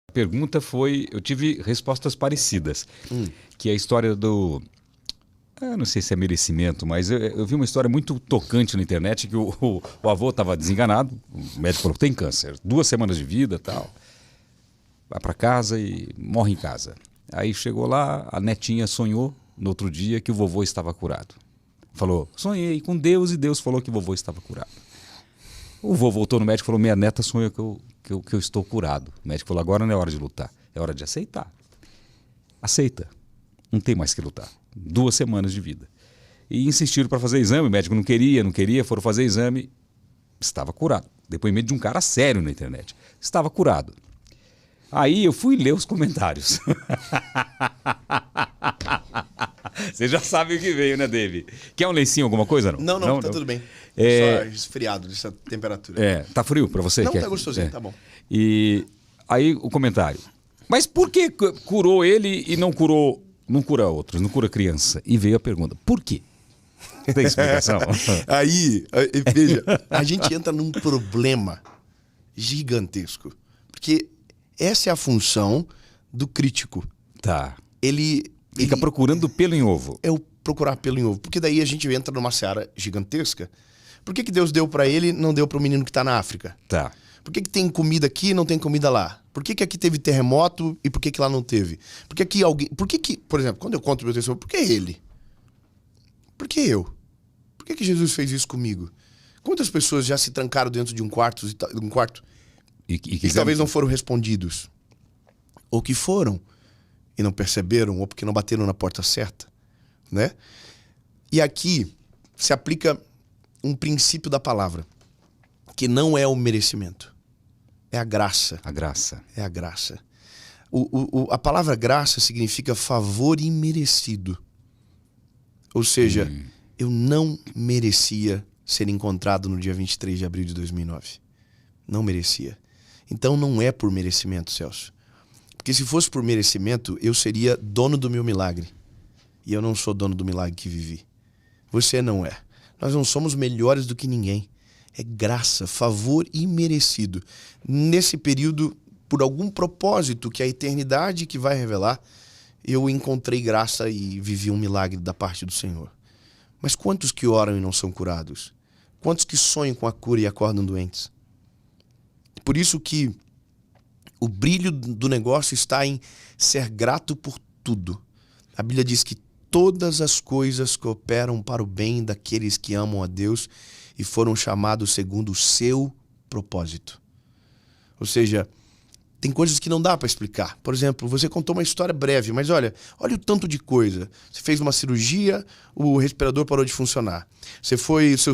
A pergunta foi, eu tive respostas parecidas, que é a história do, eu não sei se é merecimento, mas eu vi uma história muito tocante na internet que o avô estava desenganado, o médico falou que tem câncer, 2 semanas de vida, tal, vai para casa e morre em casa. Aí chegou lá, a netinha sonhou no outro dia que o vovô estava curado. Falou, sonhei com Deus e Deus falou que o vovô estava curado. O vô voltou no médico e falou, minha neta sonhou que eu estou curado. O médico falou, agora não é hora de lutar, é hora de aceitar. Aceita, não tem mais que lutar. 2 semanas de vida. E insistiram para fazer exame, o médico não queria, foram fazer exame, estava curado. Depoimento de um cara sério na internet, estava curado. Aí eu fui ler os comentários. Você já sabe o que veio, né, David? Quer um lencinho, alguma coisa? Não, tá tudo bem. Só esfriado dessa temperatura. Tá frio para você? Não, tá gostosinho, tá bom. E aí o comentário. Mas por que curou ele e não cura outros, não cura criança? E veio a pergunta, por quê? Tem explicação? Aí, veja, a gente entra num problema gigantesco. Porque essa é a função do crítico. Tá. Ele fica procurando pelo em ovo. É o procurar pelo em ovo. Porque daí a gente entra numa seara gigantesca. Por que Deus deu pra ele e não deu pro menino que tá na África? Tá. Por que tem comida aqui e não tem comida lá? Por que aqui teve terremoto e por que lá não teve? Por que aqui alguém... Por exemplo, quando eu conto meu testemunho, por que ele? Por que eu? Por que Jesus fez isso comigo? Quantas pessoas já se trancaram dentro de um quarto e talvez não foram respondidos? Ou que foram e não perceberam, ou porque não bateram na porta certa, né? E aqui se aplica um princípio da palavra, que não é o merecimento, é a graça. A graça. É a graça. A palavra graça significa favor imerecido. Ou seja, eu não merecia ser encontrado no dia 23 de abril de 2009. Não merecia. Então não é por merecimento, Celso. Porque se fosse por merecimento, eu seria dono do meu milagre. E eu não sou dono do milagre que vivi. Você não é. Nós não somos melhores do que ninguém. É graça, favor imerecido. Nesse período, por algum propósito que a eternidade que vai revelar, eu encontrei graça e vivi um milagre da parte do Senhor. Mas quantos que oram e não são curados? Quantos que sonham com a cura e acordam doentes? Por isso que o brilho do negócio está em ser grato por tudo. A Bíblia diz que todas as coisas cooperam para o bem daqueles que amam a Deus e foram chamados segundo o seu propósito. Ou seja, tem coisas que não dá para explicar. Por exemplo, você contou uma história breve, mas olha o tanto de coisa. Você fez uma cirurgia, o respirador parou de funcionar. Seu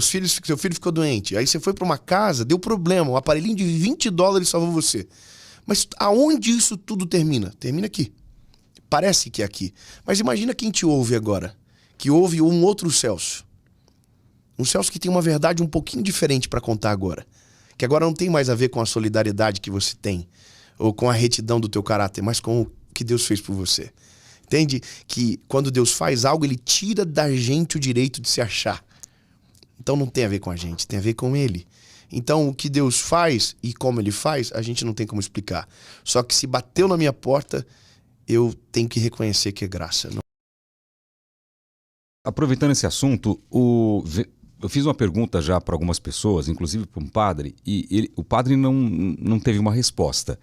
filho ficou doente. Aí você foi para uma casa, deu problema, um aparelhinho de $20 salvou você. Mas aonde isso tudo termina? Termina aqui. Parece que é aqui. Mas imagina quem te ouve agora, que ouve um outro Celso. Um Celso que tem uma verdade um pouquinho diferente para contar agora. Que agora não tem mais a ver com a solidariedade que você tem, ou com a retidão do teu caráter, mas com o que Deus fez por você. Entende? Que quando Deus faz algo, Ele tira da gente o direito de se achar. Então não tem a ver com a gente, tem a ver com Ele. Então o que Deus faz e como Ele faz, a gente não tem como explicar. Só que se bateu na minha porta, eu tenho que reconhecer que é graça. Aproveitando esse assunto, eu fiz uma pergunta já para algumas pessoas, inclusive para um padre, e o padre não teve uma resposta.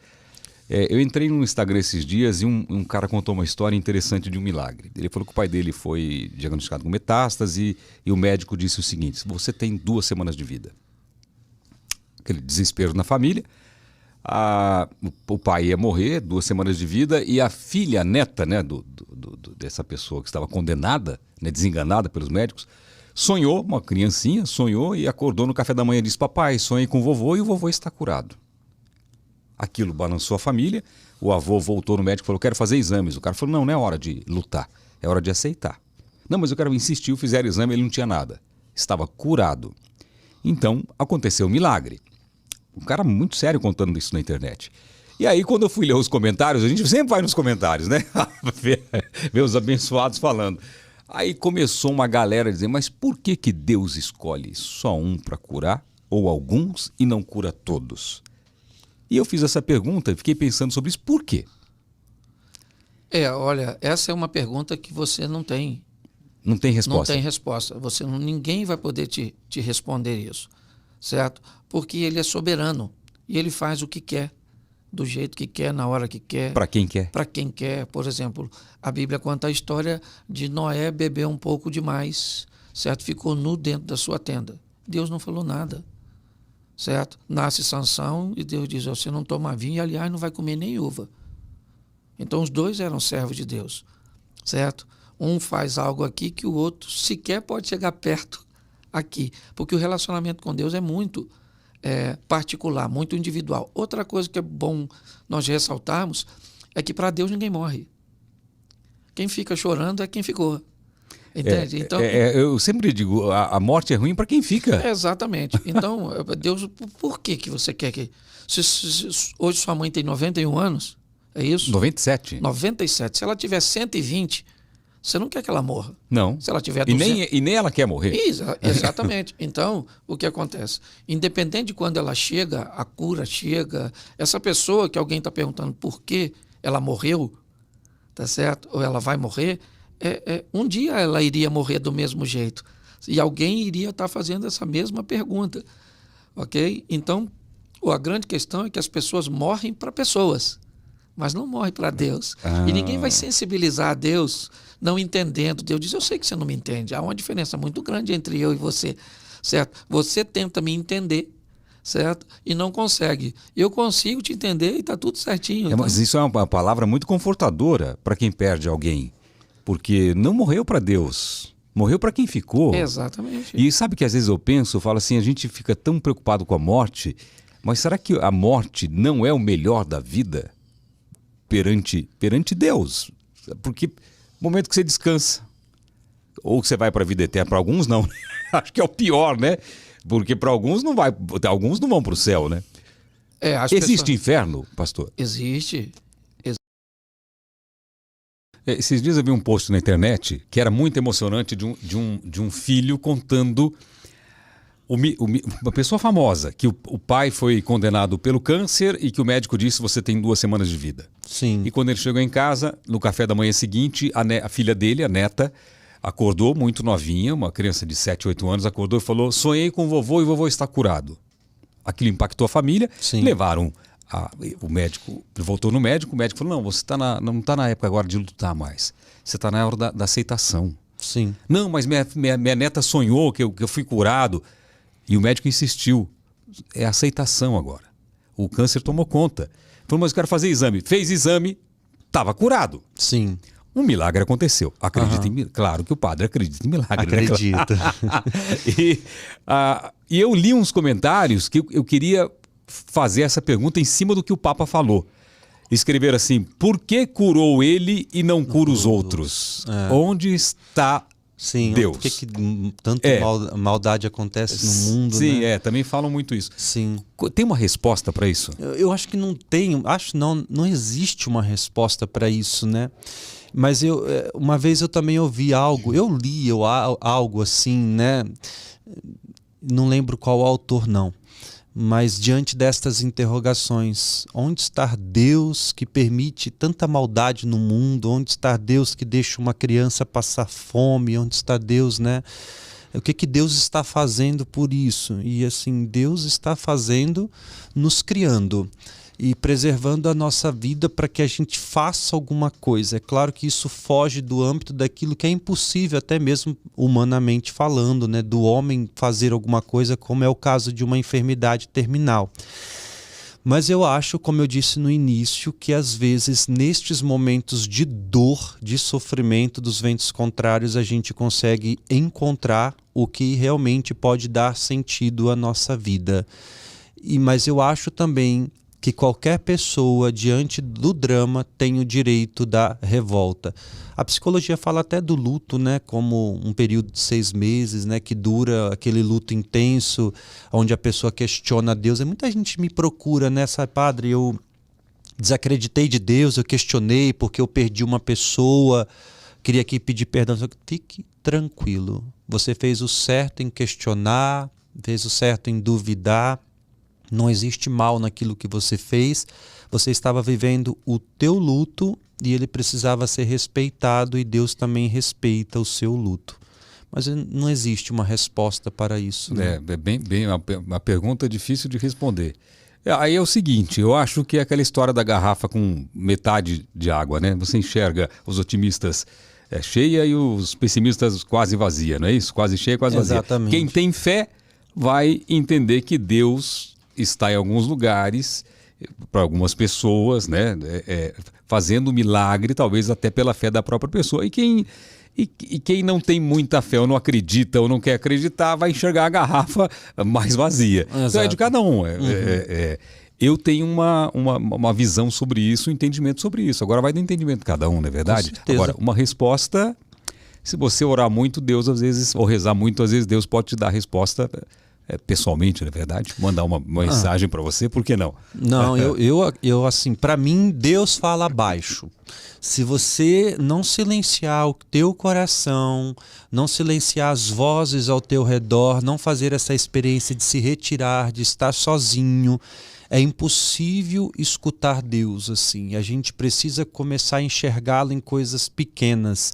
Eu entrei no Instagram esses dias e um cara contou uma história interessante de um milagre. Ele falou que o pai dele foi diagnosticado com metástase e o médico disse o seguinte: você tem 2 semanas de vida. Aquele desespero na família. O pai ia morrer, 2 semanas de vida, e a filha, a neta, né, dessa pessoa que estava condenada, né, desenganada pelos médicos, sonhou, uma criancinha, sonhou e acordou no café da manhã e disse: papai, sonhei com o vovô e o vovô está curado. Aquilo balançou a família, o avô voltou no médico e falou: quero fazer exames. O cara falou: não é hora de lutar, é hora de aceitar. Não, mas eu quero insistir, fizeram exame, ele não tinha nada, estava curado. Então aconteceu um milagre. Um cara muito sério contando isso na internet. E aí, quando eu fui ler os comentários, a gente sempre vai nos comentários, né? Meus abençoados falando. Aí começou uma galera a dizer: mas por que Deus escolhe só um para curar, ou alguns, e não cura todos? E eu fiz essa pergunta e fiquei pensando sobre isso. Por quê? Olha, essa é uma pergunta que você não tem. Não tem resposta. Não tem resposta. Ninguém vai poder te responder isso, certo? Porque ele é soberano e ele faz o que quer, do jeito que quer, na hora que quer. Para quem quer. Para quem quer. Por exemplo, a Bíblia conta a história de Noé beber um pouco demais, certo? Ficou nu dentro da sua tenda. Deus não falou nada, certo? Nasce Sansão e Deus diz, você não toma vinho e, aliás, não vai comer nem uva. Então, os dois eram servos de Deus, certo? Um faz algo aqui que o outro sequer pode chegar perto aqui, porque o relacionamento com Deus é muito particular, muito individual. Outra coisa que é bom nós ressaltarmos é que para Deus ninguém morre. Quem fica chorando é quem ficou. Entende? Então, eu sempre digo, a morte é ruim para quem fica. Exatamente. Então, Deus, por que você quer que... hoje sua mãe tem 91 anos, é isso? 97. 97. Se ela tiver 120, você não quer que ela morra. Não. Se ela tiver 200... E nem ela quer morrer. Exatamente. Então, o que acontece? Independente de quando ela chega, a cura chega, essa pessoa que alguém está perguntando por que ela morreu, tá certo? Ou ela vai morrer, um dia ela iria morrer do mesmo jeito. E alguém iria estar fazendo essa mesma pergunta. Ok? Então, a grande questão é que as pessoas morrem para pessoas, mas não morrem para Deus. E ninguém vai sensibilizar a Deus não entendendo. Deus diz, eu sei que você não me entende. Há uma diferença muito grande entre eu e você, certo? Você tenta me entender, certo? E não consegue. Eu consigo te entender e está tudo certinho. Então... Mas isso é uma palavra muito confortadora para quem perde alguém. Porque não morreu para Deus, morreu para quem ficou. Exatamente. E sabe que às vezes eu falo assim, a gente fica tão preocupado com a morte, mas será que a morte não é o melhor da vida perante Deus? Porque no momento que você descansa, ou que você vai para a vida eterna, para alguns não, acho que é o pior, né? Porque para alguns não vai, alguns não vão para o céu, né? Existe inferno, pastor? Existe. Esses dias eu vi um post na internet que era muito emocionante de um filho contando uma pessoa famosa, que o pai foi condenado pelo câncer e que o médico disse você tem 2 semanas de vida. Sim. E quando ele chegou em casa, no café da manhã seguinte, a filha dele, a neta, acordou muito novinha, uma criança de 7, 8 anos, acordou e falou, sonhei com o vovô e o vovô está curado. Aquilo impactou a família, Sim. levaram... o médico voltou no médico, o médico falou, não, você não está na época agora de lutar mais. Você está na hora da aceitação. Sim. Não, mas minha neta sonhou que eu fui curado. E o médico insistiu. É aceitação agora. O câncer tomou conta. Falou, mas eu quero fazer exame. Fez exame, estava curado. Sim. Um milagre aconteceu. Acredita em milagre. Claro que o padre acredita em milagre. Acredita. Né? E eu li uns comentários que eu queria fazer essa pergunta em cima do que o Papa falou. Escrever assim, por que curou ele e não cura os outros? Onde está Deus? Por que tanta maldade acontece no mundo? Sim, né? Também falam muito isso. Sim. Tem uma resposta para isso? Eu acho que não tem, não existe uma resposta para isso, né? Mas uma vez eu também ouvi algo, eu li algo assim, né? Não lembro qual autor não. Mas diante destas interrogações, onde está Deus que permite tanta maldade no mundo? Onde está Deus que deixa uma criança passar fome? Onde está Deus, né? O que Deus está fazendo por isso? E assim, Deus está fazendo, nos criando e preservando a nossa vida para que a gente faça alguma coisa. É claro que isso foge do âmbito daquilo que é impossível, até mesmo humanamente falando, né? Do homem fazer alguma coisa, como é o caso de uma enfermidade terminal. Mas eu acho, como eu disse no início, que às vezes nestes momentos de dor, de sofrimento dos ventos contrários, a gente consegue encontrar o que realmente pode dar sentido à nossa vida. Mas eu acho também que qualquer pessoa diante do drama tem o direito da revolta. A psicologia fala até do luto, né, como um período de 6 meses, né, que dura aquele luto intenso, onde a pessoa questiona Deus. E muita gente me procura, né, sabe, padre, eu desacreditei de Deus, eu questionei porque eu perdi uma pessoa, queria aqui pedir perdão. Fique tranquilo, você fez o certo em questionar, fez o certo em duvidar, Não existe mal naquilo que você fez. Você estava vivendo o teu luto e ele precisava ser respeitado, e Deus também respeita o seu luto. Mas não existe uma resposta para isso. Né? É bem uma pergunta difícil de responder. Aí é o seguinte, eu acho que é aquela história da garrafa com metade de água, né? Você enxerga os otimistas cheia e os pessimistas quase vazia, não é isso? Quase cheia, quase vazia. Exatamente. Quem tem fé vai entender que Deus está em alguns lugares, para algumas pessoas, né? Fazendo milagre, talvez até pela fé da própria pessoa. E quem não tem muita fé ou não acredita ou não quer acreditar vai enxergar a garrafa mais vazia. Exato. Então é de cada um. Eu tenho uma visão sobre isso, um entendimento sobre isso. Agora vai do entendimento de cada um, não é verdade? Com certeza. Agora, uma resposta, se você orar muito, Deus às vezes, ou rezar muito, às vezes Deus pode te dar a resposta pessoalmente, não é verdade? Mandar uma mensagem para você, por que não? Não, eu assim, para mim, Deus fala baixo. Se você não silenciar o teu coração, não silenciar as vozes ao teu redor, não fazer essa experiência de se retirar, de estar sozinho, é impossível escutar Deus assim. A gente precisa começar a enxergá-lo em coisas pequenas.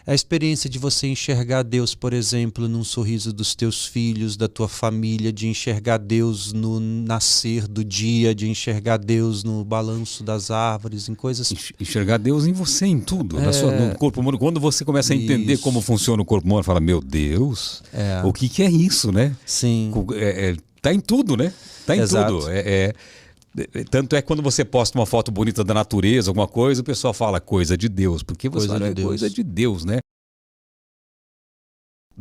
A experiência de você enxergar Deus, por exemplo, num sorriso dos teus filhos, da tua família, de enxergar Deus no nascer do dia, de enxergar Deus no balanço das árvores, em coisas... Enxergar Deus em você, em tudo, no corpo humano. Quando você começa a entender como funciona o corpo humano, fala, meu Deus, o que é isso, né? Sim. Tá em tudo, né? Tá em Exato. tudo. Tanto é que quando você posta uma foto bonita da natureza, alguma coisa, o pessoal fala coisa de Deus, porque você fala, coisa de Deus, né?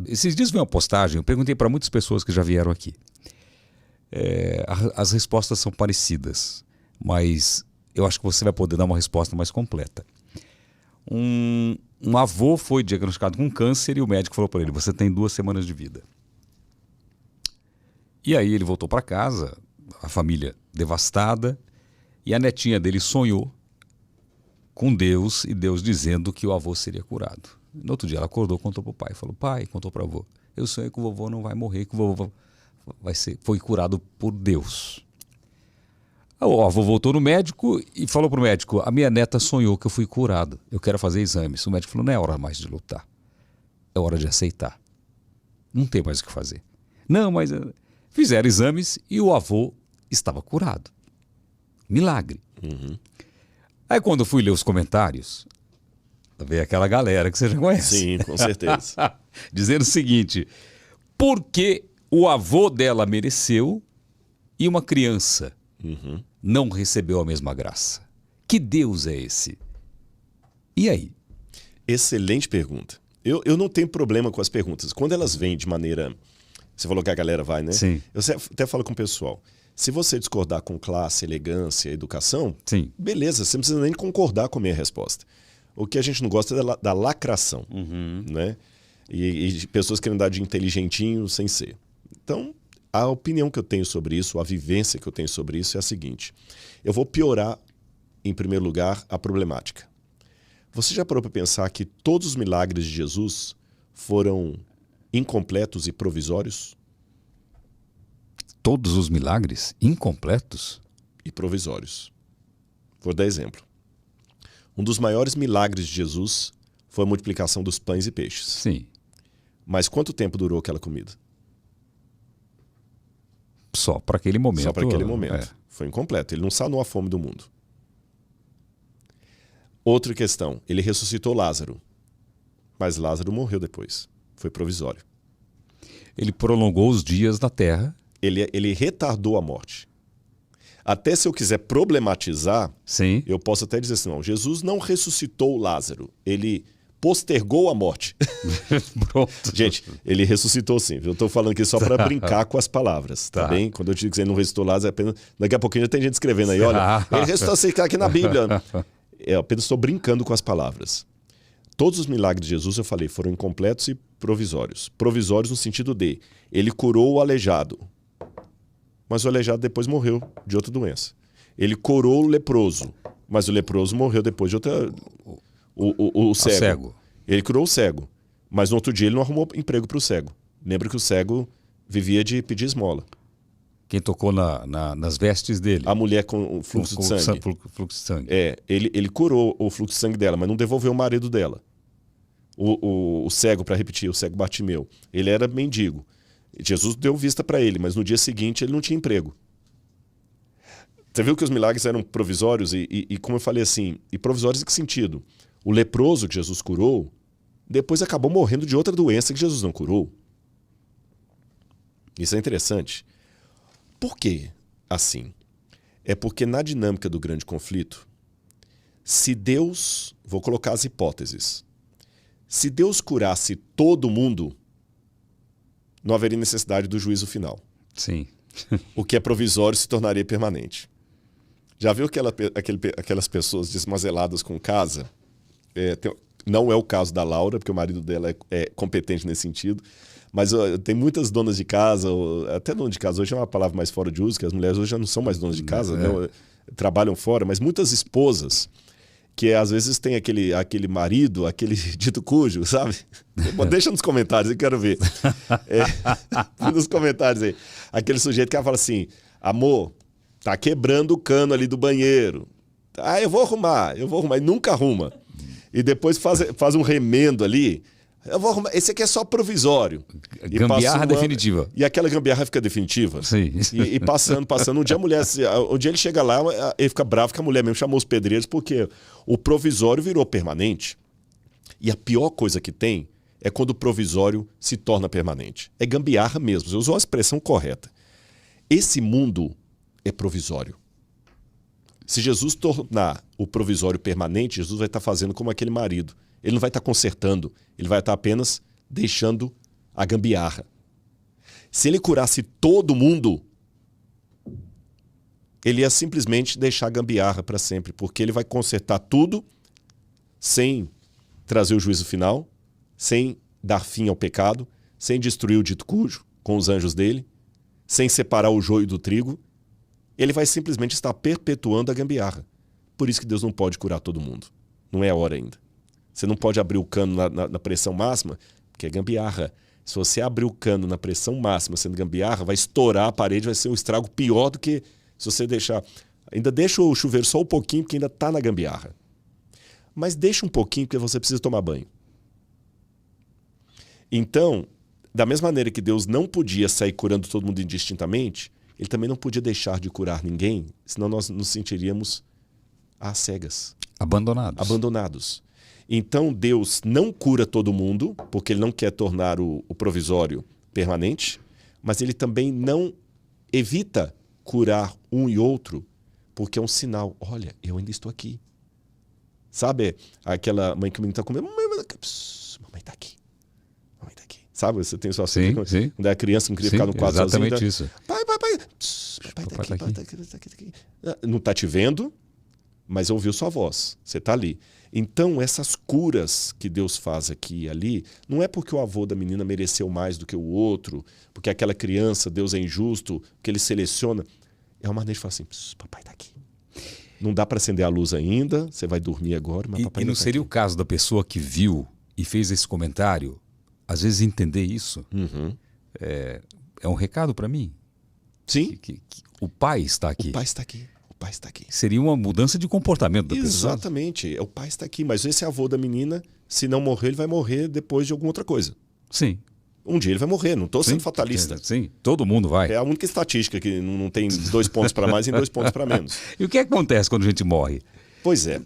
Esses dias veio uma postagem, eu perguntei para muitas pessoas que já vieram aqui. As respostas são parecidas, mas eu acho que você vai poder dar uma resposta mais completa. Um avô foi diagnosticado com câncer e o médico falou para ele, você tem 2 semanas de vida. E aí ele voltou para casa, a família devastada, e a netinha dele sonhou com Deus e Deus dizendo que o avô seria curado. No outro dia ela acordou, contou para o pai, falou, pai, contou para o avô, eu sonhei que o vovô não vai morrer, que o vovô foi curado por Deus. O avô voltou no médico e falou para o médico, a minha neta sonhou que eu fui curado, eu quero fazer exames. O médico falou, não é hora mais de lutar, é hora de aceitar, não tem mais o que fazer. Não, mas fizeram exames e o avô estava curado. Milagre. Uhum. Aí quando eu fui ler os comentários, veio aquela galera que você já conhece. Sim, com certeza. Dizendo o seguinte, porque o avô dela mereceu e uma criança não recebeu a mesma graça? Que Deus é esse? E aí? Excelente pergunta. Eu não tenho problema com as perguntas. Quando elas vêm de maneira... Você falou que a galera vai, né? Sim. Eu até falo com o pessoal. Se você discordar com classe, elegância, educação, Sim. beleza, você não precisa nem concordar com a minha resposta. O que a gente não gosta é da lacração, né? E de pessoas querendo dar de inteligentinho sem ser. Então, a opinião que eu tenho sobre isso, a vivência que eu tenho sobre isso é a seguinte. Eu vou piorar, em primeiro lugar, a problemática. Você já parou para pensar que todos os milagres de Jesus foram incompletos e provisórios? Todos os milagres incompletos? E provisórios. Vou dar exemplo. Um dos maiores milagres de Jesus foi a multiplicação dos pães e peixes. Sim. Mas quanto tempo durou aquela comida? Só para aquele momento. Só para aquele momento. Foi incompleto. Ele não sanou a fome do mundo. Outra questão. Ele ressuscitou Lázaro. Mas Lázaro morreu depois. Foi provisório. Ele prolongou os dias na terra. Ele retardou a morte. Até se eu quiser problematizar, Sim. eu posso até dizer assim, não, Jesus não ressuscitou Lázaro. Ele postergou a morte. Pronto. Gente, ele ressuscitou sim. Eu estou falando aqui só para brincar com as palavras, tá bem? Quando eu digo que ele não ressuscitou Lázaro, é apenas... Daqui a pouquinho já tem gente escrevendo aí, olha, ele ressuscitou, você está aqui na Bíblia. Eu apenas estou brincando com as palavras. Todos os milagres de Jesus, eu falei, foram incompletos e provisórios. Provisórios no sentido de, ele curou o aleijado, mas o aleijado depois morreu de outra doença. Ele curou o leproso, mas o leproso morreu depois de outra... O cego. Ele curou o cego, mas no outro dia ele não arrumou emprego para o cego. Lembra que o cego vivia de pedir esmola. Quem tocou nas vestes dele. A mulher com o fluxo de sangue. Fluxo de sangue. Ele curou o fluxo de sangue dela, mas não devolveu o marido dela. O cego, para repetir, o cego Bartimeu. Ele era mendigo. Jesus deu vista para ele, mas no dia seguinte ele não tinha emprego. Você viu que os milagres eram provisórios e como eu falei assim, e provisórios em que sentido? O leproso que Jesus curou, depois acabou morrendo de outra doença que Jesus não curou. Isso é interessante. Por que assim? É porque na dinâmica do grande conflito, se Deus, vou colocar as hipóteses, se Deus curasse todo mundo, não haveria necessidade do juízo final. Sim. O que é provisório se tornaria permanente. Já viu aquelas pessoas desmazeladas com casa? Não é o caso da Laura, porque o marido dela é competente nesse sentido, mas tem muitas donas de casa, até dona de casa hoje é uma palavra mais fora de uso, que as mulheres hoje já não são mais donas de casa, né? Trabalham fora, mas muitas esposas que às vezes tem aquele marido, aquele dito cujo, sabe? Deixa nos comentários, eu quero ver. Nos comentários aí. Aquele sujeito que fala assim, amor, tá quebrando o cano ali do banheiro. Ah, eu vou arrumar, e nunca arruma. E depois faz um remendo ali, eu vou arrumar, esse aqui é só provisório. Gambiarra definitiva. E aquela gambiarra fica definitiva. Sim. E passando. Um dia ele chega lá, ele fica bravo que a mulher mesmo chamou os pedreiros, porque o provisório virou permanente. E a pior coisa que tem é quando o provisório se torna permanente. É gambiarra mesmo, você usou a expressão correta. Esse mundo é provisório. Se Jesus tornar o provisório permanente, Jesus vai estar fazendo como aquele marido. Ele não vai estar consertando, ele vai estar apenas deixando a gambiarra. Se ele curasse todo mundo, ele ia simplesmente deixar a gambiarra para sempre, porque ele vai consertar tudo sem trazer o juízo final, sem dar fim ao pecado, sem destruir o dito cujo com os anjos dele, sem separar o joio do trigo. Ele vai simplesmente estar perpetuando a gambiarra. Por isso que Deus não pode curar todo mundo. Não é a hora ainda. Você não pode abrir o cano na pressão máxima, porque é gambiarra. Se você abrir o cano na pressão máxima sendo gambiarra, vai estourar a parede, vai ser um estrago pior do que se você deixar... Ainda deixa o chuveiro só um pouquinho, porque ainda está na gambiarra. Mas deixa um pouquinho, porque você precisa tomar banho. Então, da mesma maneira que Deus não podia sair curando todo mundo indistintamente, ele também não podia deixar de curar ninguém, senão nós nos sentiríamos às cegas. Abandonados. Então Deus não cura todo mundo, porque ele não quer tornar o provisório permanente, mas ele também não evita curar um e outro, porque é um sinal. Olha, eu ainda estou aqui. Sabe aquela mãe que o menino está comendo? Mamãe está aqui. Mamãe está aqui. Sabe, você tem sua filha. Sim. Quando é criança, não queria ficar no quarto sozinho. Exatamente isso. Pai. Papai está aqui. Não está te vendo, mas ouviu sua voz. Você está ali. Então, essas curas que Deus faz aqui e ali, não é porque o avô da menina mereceu mais do que o outro, porque aquela criança, Deus é injusto, que ele seleciona. É uma maneira de falar assim, papai está aqui. Não dá para acender a luz ainda, você vai dormir agora, mas papai E não seria o caso da pessoa que viu e fez esse comentário, às vezes entender isso? Uhum. É um recado para mim? Sim. Que o pai está aqui. O pai está aqui. O pai está aqui. Seria uma mudança de comportamento da pessoa. Exatamente. O pai está aqui. Mas esse avô da menina, se não morrer, ele vai morrer depois de alguma outra coisa. Sim. Um dia ele vai morrer. Não estou sendo fatalista. Sim, todo mundo vai. É a única estatística que não tem 2 pontos para mais e 2 pontos para menos. E o que acontece quando a gente morre? Pois é.